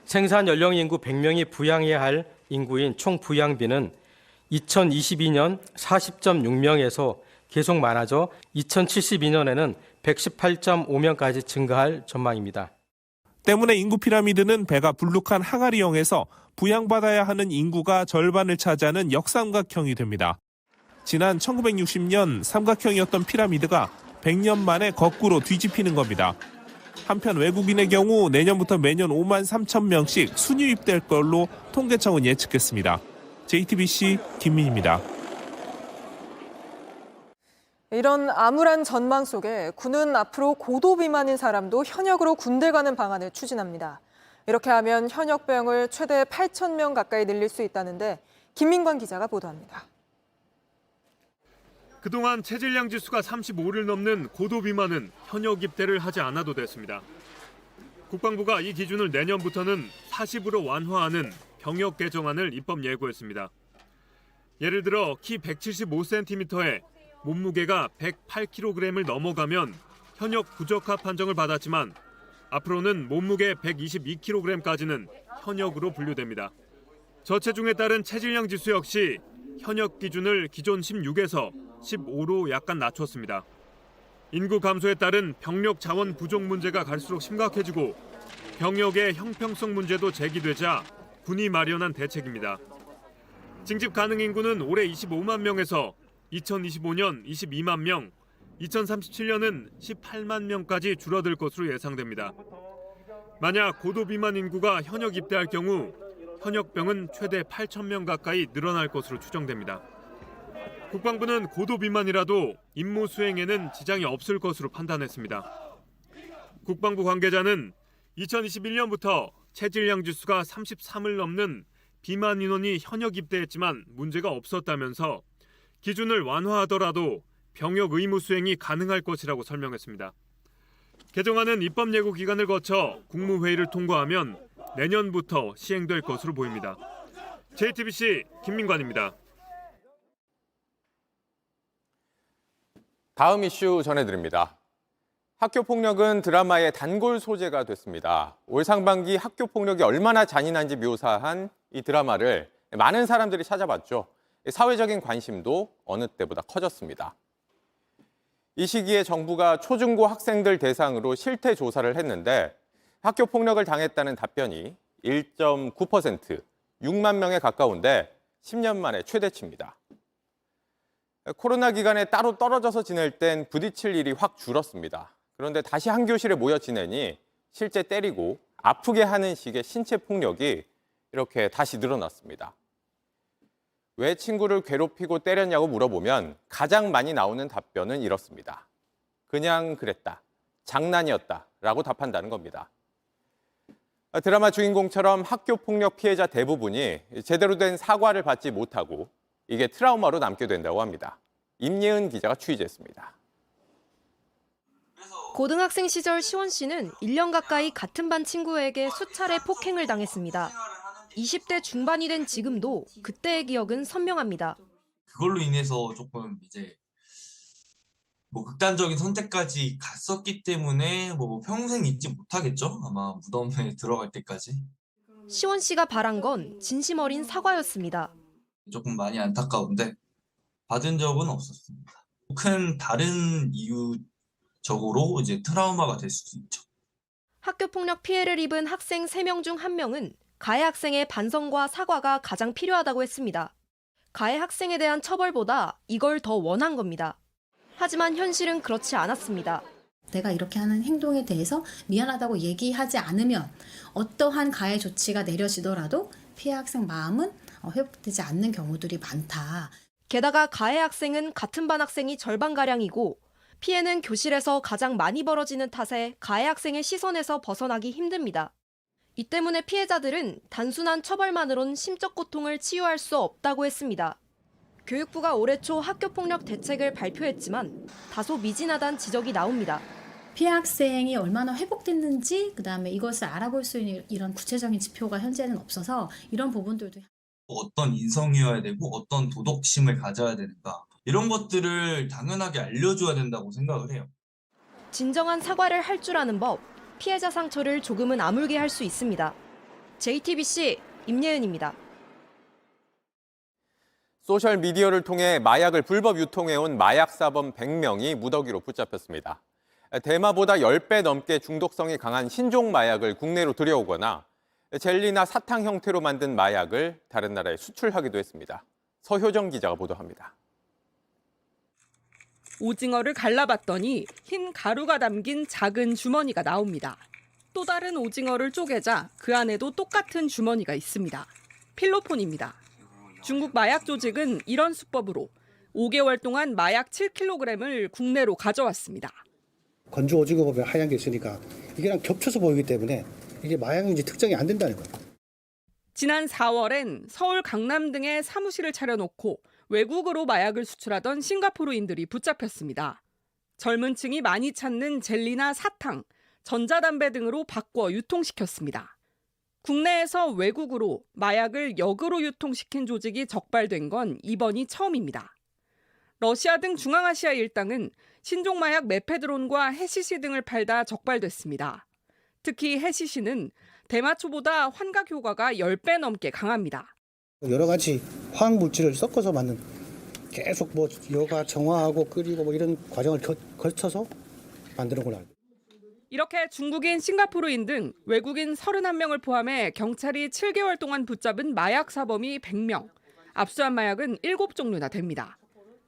생산 연령 인구 100명이 부양해야 할 인구인 총 부양비는 2022년 40.6명에서 계속 많아져 2072년에는 118.5명까지 증가할 전망입니다. 때문에 인구 피라미드는 배가 불룩한 항아리형에서 부양받아야 하는 인구가 절반을 차지하는 역삼각형이 됩니다. 지난 1960년 삼각형이었던 피라미드가 100년 만에 거꾸로 뒤집히는 겁니다. 한편 외국인의 경우 내년부터 매년 5만 3천 명씩 순유입될 걸로 통계청은 예측했습니다. JTBC 김민입니다. 이런 암울한 전망 속에 군은 앞으로 고도 비만인 사람도 현역으로 군대 가는 방안을 추진합니다. 이렇게 하면 현역병을 최대 8,000명 가까이 늘릴 수 있다는데 김민관 기자가 보도합니다. 그동안 체질량 지수가 35를 넘는 고도 비만은 현역 입대를 하지 않아도 됐습니다. 국방부가 이 기준을 내년부터는 40으로 완화하는 병역 개정안을 입법 예고했습니다. 예를 들어 키 175cm에 몸무게가 108kg을 넘어가면 현역 부적합 판정을 받았지만 앞으로는 몸무게 122kg까지는 현역으로 분류됩니다. 저체중에 따른 체질량 지수 역시 현역 기준을 기존 16에서 15로 약간 낮췄습니다. 인구 감소에 따른 병력 자원 부족 문제가 갈수록 심각해지고 병역의 형평성 문제도 제기되자 군이 마련한 대책입니다. 징집 가능 인구는 올해 25만 명에서 2025년 22만 명, 2037년은 18만 명까지 줄어들 것으로 예상됩니다. 만약 고도 비만 인구가 현역 입대할 경우 현역병은 최대 8,000명 가까이 늘어날 것으로 추정됩니다. 국방부는 고도 비만이라도 임무 수행에는 지장이 없을 것으로 판단했습니다. 국방부 관계자는 2021년부터 체질량 지수가 33을 넘는 비만 인원이 현역 입대했지만 문제가 없었다면서 기준을 완화하더라도 병역 의무 수행이 가능할 것이라고 설명했습니다. 개정안은 입법 예고 기간을 거쳐 국무회의를 통과하면 내년부터 시행될 것으로 보입니다. JTBC 김민관입니다. 다음 이슈 전해드립니다. 학교폭력은 드라마의 단골 소재가 됐습니다. 올 상반기 학교폭력이 얼마나 잔인한지 묘사한 이 드라마를 많은 사람들이 찾아봤죠. 사회적인 관심도 어느 때보다 커졌습니다. 이 시기에 정부가 초중고 학생들 대상으로 실태 조사를 했는데 학교폭력을 당했다는 답변이 1.9%, 6만 명에 가까운데 10년 만에 최대치입니다. 코로나 기간에 따로 떨어져서 지낼 땐 부딪힐 일이 확 줄었습니다. 그런데 다시 한 교실에 모여 지내니 실제 때리고 아프게 하는 식의 신체 폭력이 이렇게 다시 늘어났습니다. 왜 친구를 괴롭히고 때렸냐고 물어보면 가장 많이 나오는 답변은 이렇습니다. 그냥 그랬다, 장난이었다 라고 답한다는 겁니다. 드라마 주인공처럼 학교폭력 피해자 대부분이 제대로 된 사과를 받지 못하고 이게 트라우마로 남게 된다고 합니다. 임예은 기자가 취재했습니다. 고등학생 시절 시원 씨는 1년 가까이 같은 반 친구에게 수차례 폭행을 당했습니다. 20대 중반이 된 지금도 그때의 기억은 선명합니다. 그걸로 인해서 조금 이제 극단적인 선택까지 갔었기 때문에 평생 잊지 못하겠죠? 아마 무덤에 들어갈 때까지. 시원 씨가 바란 건 진심 어린 사과였습니다. 조금 많이 안타까운데 받은 적은 없었습니다. 큰 다른 이유적으로 이제 트라우마가 될 수도 있죠. 학교폭력 피해를 입은 학생 3명 중 1명은 가해 학생의 반성과 사과가 가장 필요하다고 했습니다. 가해 학생에 대한 처벌보다 이걸 더 원한 겁니다. 하지만 현실은 그렇지 않았습니다. 내가 이렇게 하는 행동에 대해서 미안하다고 얘기하지 않으면 어떠한 가해 조치가 내려지더라도 피해 학생 마음은 회복되지 않는 경우들이 많다. 게다가 가해 학생은 같은 반 학생이 절반가량이고 피해는 교실에서 가장 많이 벌어지는 탓에 가해 학생의 시선에서 벗어나기 힘듭니다. 이 때문에 피해자들은 단순한 처벌만으론 심적 고통을 치유할 수 없다고 했습니다. 교육부가 올해 초 학교폭력 대책을 발표했지만 다소 미진하다는 지적이 나옵니다. 피해 학생이 얼마나 회복됐는지 그다음에 이것을 알아볼 수 있는 이런 구체적인 지표가 현재는 없어서 이런 부분들도 어떤 인성이어야 되고 어떤 도덕심을 가져야 되는가 이런 것들을 당연하게 알려줘야 된다고 생각을 해요. 진정한 사과를 할 줄 아는 법, 피해자 상처를 조금은 아물게 할 수 있습니다. JTBC 임예은입니다. 소셜미디어를 통해 마약을 불법 유통해온 마약사범 100명이 무더기로 붙잡혔습니다. 대마보다 10배 넘게 중독성이 강한 신종 마약을 국내로 들여오거나 젤리나 사탕 형태로 만든 마약을 다른 나라에 수출하기도 했습니다. 서효정 기자가 보도합니다. 오징어를 갈라봤더니 흰 가루가 담긴 작은 주머니가 나옵니다. 또 다른 오징어를 쪼개자 그 안에도 똑같은 주머니가 있습니다. 필로폰입니다. 중국 마약 조직은 이런 수법으로 5개월 동안 마약 7kg을 국내로 가져왔습니다. 건조 오징어 법에 하얀 게 있으니까 이게랑 겹쳐서 보이기 때문에 이게 마약인지 특정이 안 된다는 거예요. 지난 4월엔 서울, 강남 등에 사무실을 차려놓고 외국으로 마약을 수출하던 싱가포르인들이 붙잡혔습니다. 젊은 층이 많이 찾는 젤리나 사탕, 전자담배 등으로 바꿔 유통시켰습니다. 국내에서 외국으로 마약을 역으로 유통시킨 조직이 적발된 건 이번이 처음입니다. 러시아 등 중앙아시아 일당은 신종마약 메페드론과 해시시 등을 팔다 적발됐습니다. 특히 해시시는 대마초보다 환각 효과가 10배 넘게 강합니다. 여러 가지 화학 물질을 섞어서 만든 계속 뭐 여가 정화하고 끓이고 뭐 이런 과정을 거쳐서 만드는 걸로 알고. 이렇게 중국인, 싱가포르인 등 외국인 31명을 포함해 경찰이 7개월 동안 붙잡은 마약 사범이 100명, 압수한 마약은 7종류나 됩니다.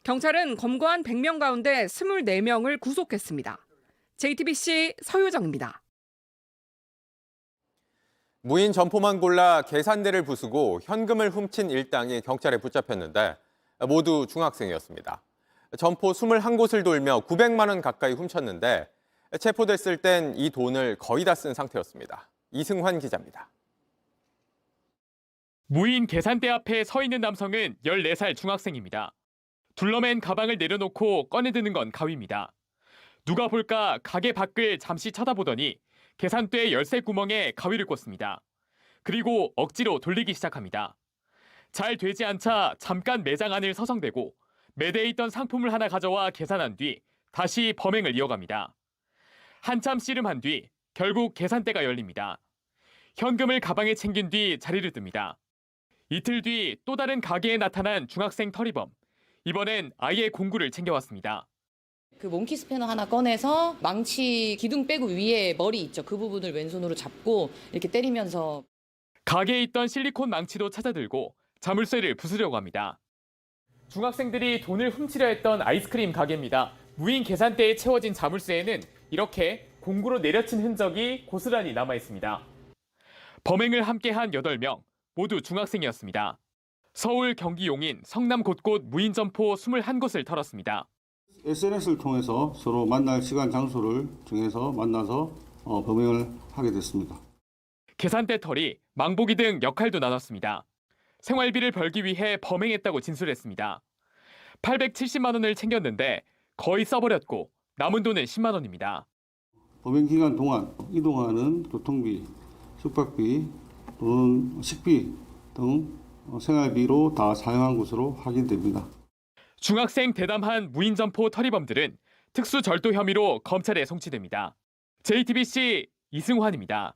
경찰은 검거한 100명 가운데 24명을 구속했습니다. JTBC 서유정입니다. 무인 점포만 골라 계산대를 부수고 현금을 훔친 일당이 경찰에 붙잡혔는데 모두 중학생이었습니다. 점포 21곳을 돌며 900만 원 가까이 훔쳤는데 체포됐을 땐 이 돈을 거의 다 쓴 상태였습니다. 이승환 기자입니다. 무인 계산대 앞에 서 있는 남성은 14살 중학생입니다. 둘러맨 가방을 내려놓고 꺼내드는 건 가위입니다. 누가 볼까 가게 밖을 잠시 쳐다보더니 계산대 열쇠 구멍에 가위를 꽂습니다. 그리고 억지로 돌리기 시작합니다. 잘 되지 않자 잠깐 매장 안을 서성대고 매대에 있던 상품을 하나 가져와 계산한 뒤 다시 범행을 이어갑니다. 한참 씨름한 뒤 결국 계산대가 열립니다. 현금을 가방에 챙긴 뒤 자리를 뜹니다. 이틀 뒤 또 다른 가게에 나타난 중학생 터리범. 이번엔 아예 공구를 챙겨왔습니다. 그 몽키 스패너 하나 꺼내서 망치 기둥 빼고 위에 머리 있죠. 그 부분을 왼손으로 잡고 이렇게 때리면서 가게에 있던 실리콘 망치도 찾아들고 자물쇠를 부수려고 합니다. 중학생들이 돈을 훔치려 했던 아이스크림 가게입니다. 무인 계산대에 채워진 자물쇠에는 이렇게 공구로 내려친 흔적이 고스란히 남아 있습니다. 범행을 함께한 8명, 모두 중학생이었습니다. 서울, 경기, 용인, 성남 곳곳 무인 점포 21곳을 털었습니다. SNS를 통해서 서로 만날 시간, 장소를 정해서 만나서 범행을 하게 됐습니다. 계산대 털이 망보기 등 역할도 나눴습니다. 생활비를 벌기 위해 범행했다고 진술했습니다. 870만 원을 챙겼는데 거의 써버렸고 남은 돈은 10만 원입니다. 범행 기간 동안 이동하는 교통비, 숙박비 또는 식비 등 생활비로 다 사용한 것으로 확인됩니다. 중학생 대담한 무인 점포 터리범들은 특수절도 혐의로 검찰에 송치됩니다. JTBC 이승환입니다.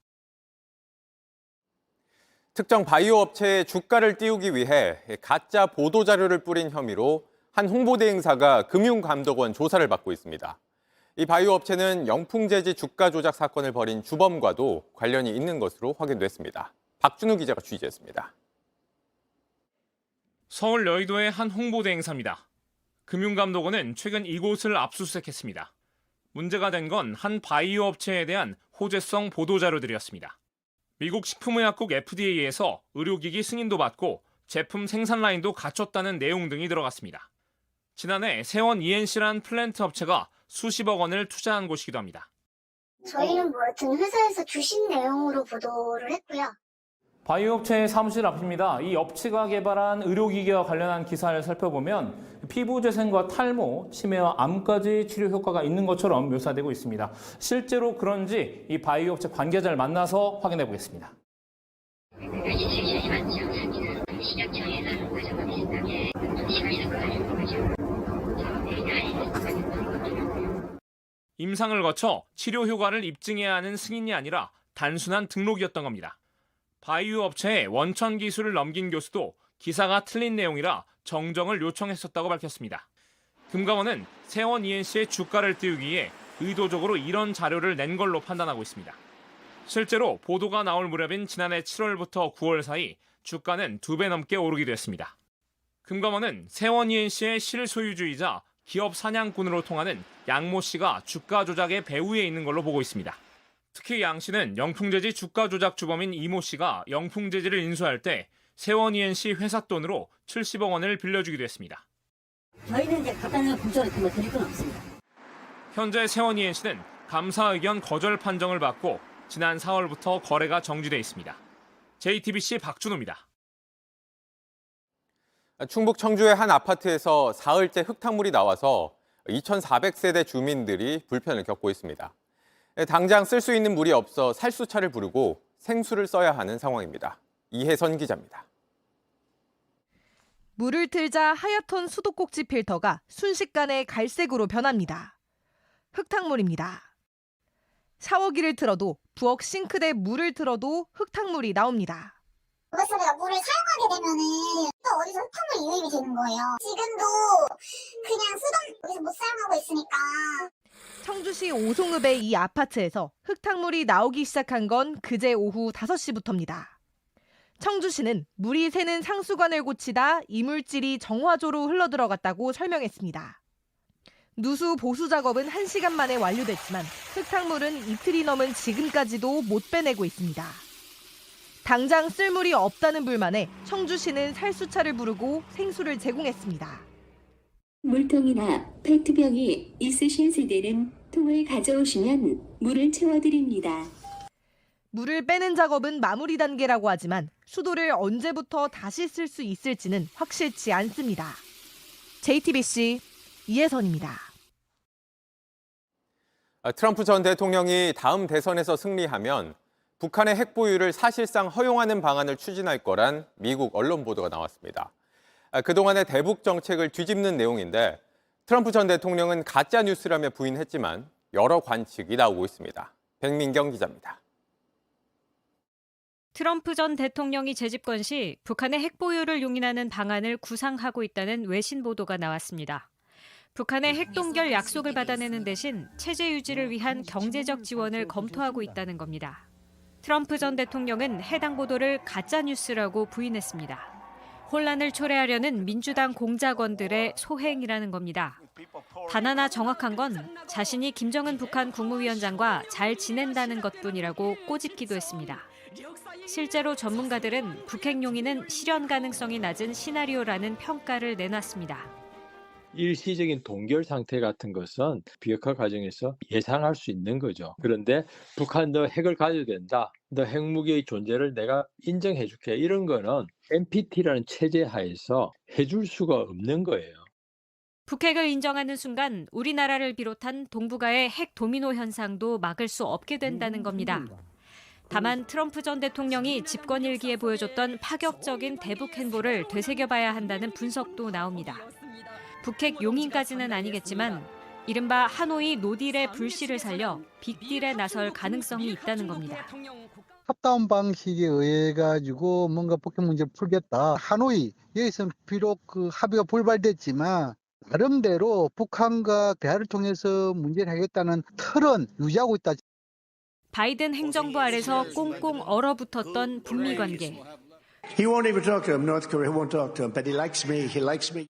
특정 바이오 업체의 주가를 띄우기 위해 가짜 보도 자료를 뿌린 혐의로 한 홍보대행사가 금융감독원 조사를 받고 있습니다. 이 바이오 업체는 영풍제지 주가 조작 사건을 벌인 주범과도 관련이 있는 것으로 확인됐습니다. 박준우 기자가 취재했습니다. 서울 여의도의 한 홍보대행사입니다. 금융감독원은 최근 이곳을 압수수색했습니다. 문제가 된 건 한 바이오 업체에 대한 호재성 보도자료들이었습니다. 미국 식품의약국 FDA에서 의료기기 승인도 받고 제품 생산 라인도 갖췄다는 내용 등이 들어갔습니다. 지난해 세원 ENC라는 플랜트 업체가 수십억 원을 투자한 곳이기도 합니다. 저희는 뭐 하여튼 회사에서 주신 내용으로 보도를 했고요. 바이오 업체의 사무실 앞입니다. 이 업체가 개발한 의료기기와 관련한 기사를 살펴보면 피부 재생과 탈모, 치매와 암까지 치료 효과가 있는 것처럼 묘사되고 있습니다. 실제로 그런지 이 바이오 업체 관계자를 만나서 확인해 보겠습니다. 임상을 거쳐 치료 효과를 입증해야 하는 승인이 아니라 단순한 등록이었던 겁니다. 바이오 업체에 원천 기술을 넘긴 교수도 기사가 틀린 내용이라 정정을 요청했었다고 밝혔습니다. 금감원은 세원 ENC의 주가를 띄우기 위해 의도적으로 이런 자료를 낸 걸로 판단하고 있습니다. 실제로 보도가 나올 무렵인 지난해 7월부터 9월 사이 주가는 2배 넘게 오르기도 했습니다. 금감원은 세원 ENC의 실소유주이자 기업 사냥꾼으로 통하는 양모 씨가 주가 조작의 배후에 있는 걸로 보고 있습니다. 특히 양 씨는 영풍제지 주가 조작 주범인 이모 씨가 영풍제지를 인수할 때 세원 ENC 회사 돈으로 70억 원을 빌려주기도 했습니다. 저희는 이제 간단한 공천 같은 거 드릴 건 없습니다. 현재 세원이엔씨는 감사 의견 거절 판정을 받고 지난 4월부터 거래가 정지돼 있습니다. JTBC 박준호입니다. 충북 청주의 한 아파트에서 사흘째 흙탕물이 나와서 2,400세대 주민들이 불편을 겪고 있습니다. 당장 쓸 수 있는 물이 없어 살수차를 부르고 생수를 써야 하는 상황입니다. 이혜선 기자입니다. 물을 틀자 하얗던 수도꼭지 필터가 순식간에 갈색으로 변합니다. 흙탕물입니다. 샤워기를 틀어도 부엌 싱크대 물을 틀어도 흙탕물이 나옵니다. 그래서 내가 물을 사용하게 되면은 또 어디서 흙탕물이 유입이 되는 거예요. 지금도 그냥 쓰던 여기서 못 사용하고 있으니까. 청주시 오송읍의 이 아파트에서 흙탕물이 나오기 시작한 건 그제 오후 5시부터입니다. 청주시는 물이 새는 상수관을 고치다 이물질이 정화조로 흘러들어갔다고 설명했습니다. 누수 보수 작업은 1시간 만에 완료됐지만 흙탕물은 이틀이 넘은 지금까지도 못 빼내고 있습니다. 당장 쓸 물이 없다는 불만에 청주시는 살수차를 부르고 생수를 제공했습니다. 물통이나 페트병이 있으신 세대는 통을 가져오시면 물을 채워드립니다. 물을 빼는 작업은 마무리 단계라고 하지만 수도를 언제부터 다시 쓸 수 있을지는 확실치 않습니다. JTBC 이혜선입니다. 트럼프 전 대통령이 다음 대선에서 승리하면 북한의 핵 보유를 사실상 허용하는 방안을 추진할 거란 미국 언론 보도가 나왔습니다. 그동안의 대북 정책을 뒤집는 내용인데 트럼프 전 대통령은 가짜 뉴스라며 부인했지만 여러 관측이 나오고 있습니다. 백민경 기자입니다. 트럼프 전 대통령이 재집권 시 북한의 핵 보유를 용인하는 방안을 구상하고 있다는 외신 보도가 나왔습니다. 북한의 핵 동결 약속을 받아내는 대신 체제 유지를 위한 경제적 지원을 검토하고 있다는 겁니다. 트럼프 전 대통령은 해당 보도를 가짜 뉴스라고 부인했습니다. 혼란을 초래하려는 민주당 공작원들의 소행이라는 겁니다. 단 하나 정확한 건 자신이 김정은 북한 국무위원장과 잘 지낸다는 것뿐이라고 꼬집기도 했습니다. 실제로 전문가들은 북핵 용인은 실현 가능성이 낮은 시나리오라는 평가를 내놨습니다. 일시적인 동결 상태 같은 것은 비핵화 과정에서 예상할 수 있는 거죠. 그런데 북한도 핵을 가져야 된다. 너 핵무기의 존재를 내가 인정해 줄게. 이런 거는 NPT라는 체제 하에서 해줄 수가 없는 거예요. 북핵을 인정하는 순간 우리나라를 비롯한 동북아의 핵 도미노 현상도 막을 수 없게 된다는 겁니다. 다만 트럼프 전 대통령이 집권 일기에 보여줬던 파격적인 대북 행보를 되새겨봐야 한다는 분석도 나옵니다. 북핵 용인까지는 아니겠지만 이른바 하노이 노딜의 불씨를 살려 빅딜에 나설 가능성이 있다는 겁니다. 탑다운 방식에 의해 가지고 뭔가 북핵 문제를 풀겠다. 하노이 여기서는 비록 그 합의가 불발됐지만 나름대로 북한과 대화를 통해서 문제를 해결했다는 틀은 유지하고 있다. 바이든 행정부 아래서 꽁꽁 얼어붙었던 북미 관계. He won't even talk to him. North Korea won't talk to him, but he likes me. He likes me.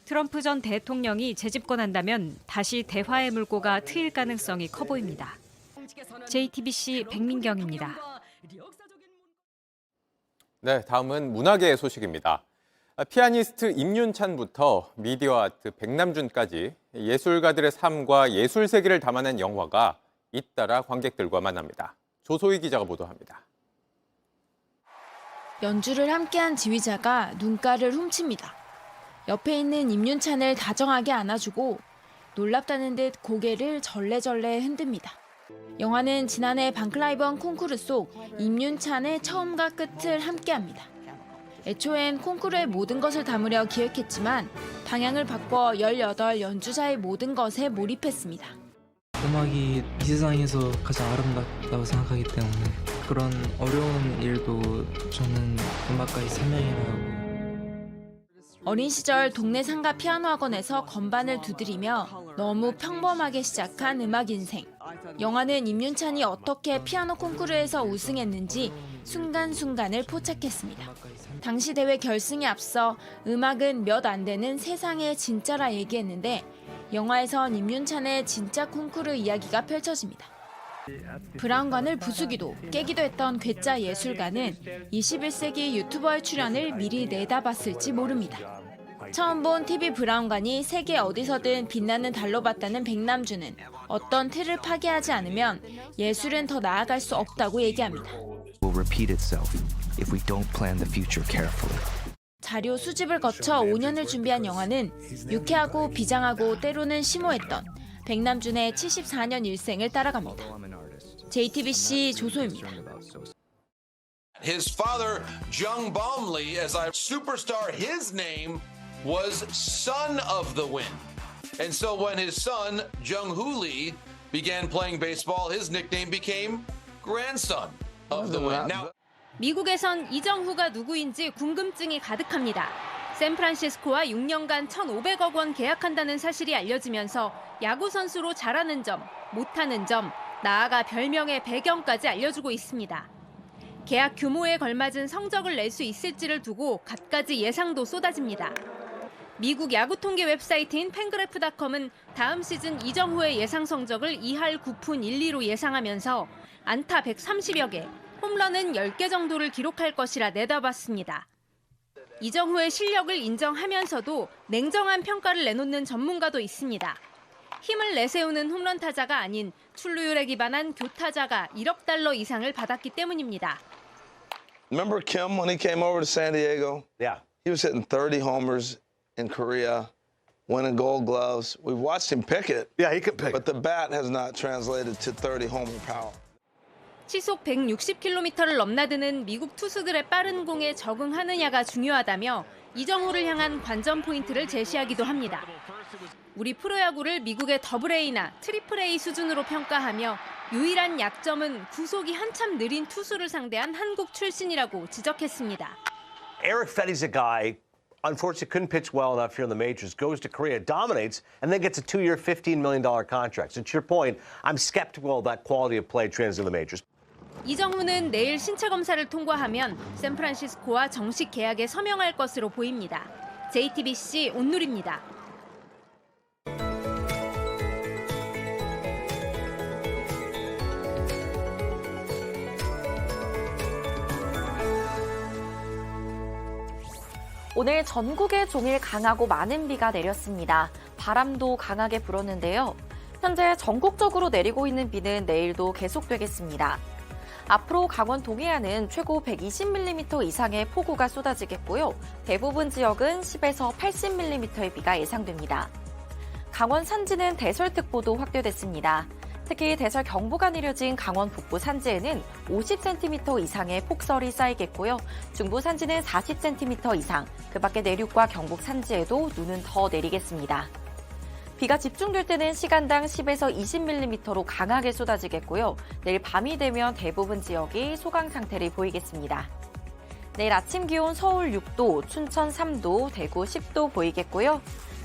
트럼프 전 대통령이 재집권한다면 다시 대화의 물꼬가 트일 가능성이 커 보입니다. JTBC 백민경입니다. 네, 다음은 문화계의 소식입니다. 피아니스트 임윤찬부터 미디어 아트 백남준까지 예술가들의 삶과 예술 세계를 담아낸 영화가 잇따라 관객들과 만납니다. 조소희 기자가 보도합니다. 연주를 함께한 지휘자가 눈가를 훔칩니다. 옆에 있는 임윤찬을 다정하게 안아주고 놀랍다는 듯 고개를 절레절레 흔듭니다. 영화는 지난해 방클라이번 콩쿠르 속 임윤찬의 처음과 끝을 함께합니다. 애초엔 콩쿠르의 모든 것을 담으려 기획했지만 방향을 바꿔 18 연주자의 모든 것에 몰입했습니다. 음악이 이 세상에서 가장 아름답다고 생각하기 때문에 그런 어려운 일도 저는 음악과의 사명이라고. 어린 시절 동네 상가 피아노 학원에서 건반을 두드리며 너무 평범하게 시작한 음악 인생. 영화는 임윤찬이 어떻게 피아노 콩쿠르에서 우승했는지 순간순간을 포착했습니다. 당시 대회 결승에 앞서 음악은 몇 안 되는 세상의 진짜라 얘기했는데 영화에선 임윤찬의 진짜 콩쿠르 이야기가 펼쳐집니다. 브라운관을 부수기도 깨기도 했던 괴짜 예술가는 21세기 유튜버의 출연을 미리 내다봤을지 모릅니다. 처음 본 TV 브라운관이 세계 어디서든 빛나는 달로 봤다는 백남주는 어떤 틀을 파괴하지 않으면 예술은 더 나아갈 수 없다고 얘기합니다. will repeat itself if we don't plan the future carefully. 자료 수집을 거쳐 5년을 준비한 영화는 유쾌하고 비장하고 때로는 심오했던 백남준의 74년 일생을 따라갑니다. JTBC 조소입니다. His father, Jung Baum-lee, as a superstar, his name was Son of the Wind. And so when his son, Jung-hoo Lee, began playing baseball, his nickname became Grandson of the Wind. Now, 미국에선 이정후가 누구인지 궁금증이 가득합니다. 샌프란시스코와 6년간 1,500억 원 계약한다는 사실이 알려지면서 야구 선수로 잘하는 점, 못하는 점, 나아가 별명의 배경까지 알려주고 있습니다. 계약 규모에 걸맞은 성적을 낼 수 있을지를 두고 갖가지 예상도 쏟아집니다. 미국 야구 통계 웹사이트인 팬그래프닷컴은 다음 시즌 이정후의 예상 성적을 2할 9푼 1리로 예상하면서 안타 130여 개, 홈런은 10개 정도를 기록할 것이라 내다봤습니다. 이정후의 실력을 인정하면서도 냉정한 평가를 내놓는 전문가도 있습니다. 힘을 내세우는 홈런 타자가 아닌 출루율에 기반한 교타자가 1억 달러 이상을 받았기 때문입니다. Remember Kim when he came over to San Diego? Yeah. He was hitting 30 homers in Korea, winning Gold Gloves. We've watched him pick it. Yeah, he could pick. But the bat has not translated to 30 homer power. 시속 160km를 넘나드는 미국 투수들의 빠른 공에 적응하느냐가 중요하다며 이정후를 향한 관전 포인트를 제시하기도 합니다. 우리 프로야구를 미국의 더블A나 트리플A 수준으로 평가하며 유일한 약점은 구속이 한참 느린 투수를 상대한 한국 출신이라고 지적했습니다. Eric Fetty's a guy, unfortunately couldn't pitch well enough here in the majors, goes to Korea, dominates, and then gets a 2-year, $15 million contract. So to your point, I'm skeptical of that quality of play translating to the majors. 이정후는 내일 신체 검사를 통과하면 샌프란시스코와 정식 계약에 서명할 것으로 보입니다. JTBC 온누리입니다. 오늘 전국에 종일 강하고 많은 비가 내렸습니다. 바람도 강하게 불었는데요. 현재 전국적으로 내리고 있는 비는 내일도 계속되겠습니다. 앞으로 강원 동해안은 최고 120mm 이상의 폭우가 쏟아지겠고요. 대부분 지역은 10에서 80mm의 비가 예상됩니다. 강원 산지는 대설특보도 확대됐습니다. 특히 대설경보가 내려진 강원 북부 산지에는 50cm 이상의 폭설이 쌓이겠고요. 중부 산지는 40cm 이상, 그 밖에 내륙과 경북 산지에도 눈은 더 내리겠습니다. 비가 집중될 때는 시간당 10에서 20mm로 강하게 쏟아지겠고요. 내일 밤이 되면 대부분 지역이 소강 상태를 보이겠습니다. 내일 아침 기온 서울 6도, 춘천 3도, 대구 10도 보이겠고요.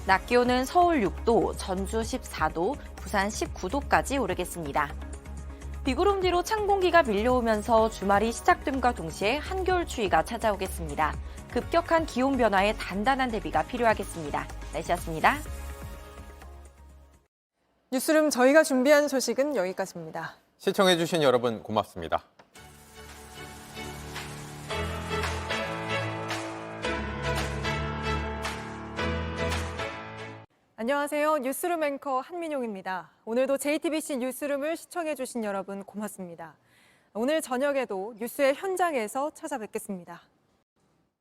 낮 기온은 서울 6도, 전주 14도, 부산 19도까지 오르겠습니다. 비구름 뒤로 찬 공기가 밀려오면서 주말이 시작됨과 동시에 한겨울 추위가 찾아오겠습니다. 급격한 기온 변화에 단단한 대비가 필요하겠습니다. 날씨였습니다. 뉴스룸 저희가 준비한 소식은 여기까지입니다. 시청해주신 여러분 고맙습니다. 안녕하세요. 뉴스룸 앵커 한민용입니다. 오늘도 JTBC 뉴스룸을 시청해주신 여러분 고맙습니다. 오늘 저녁에도 뉴스의 현장에서 찾아뵙겠습니다.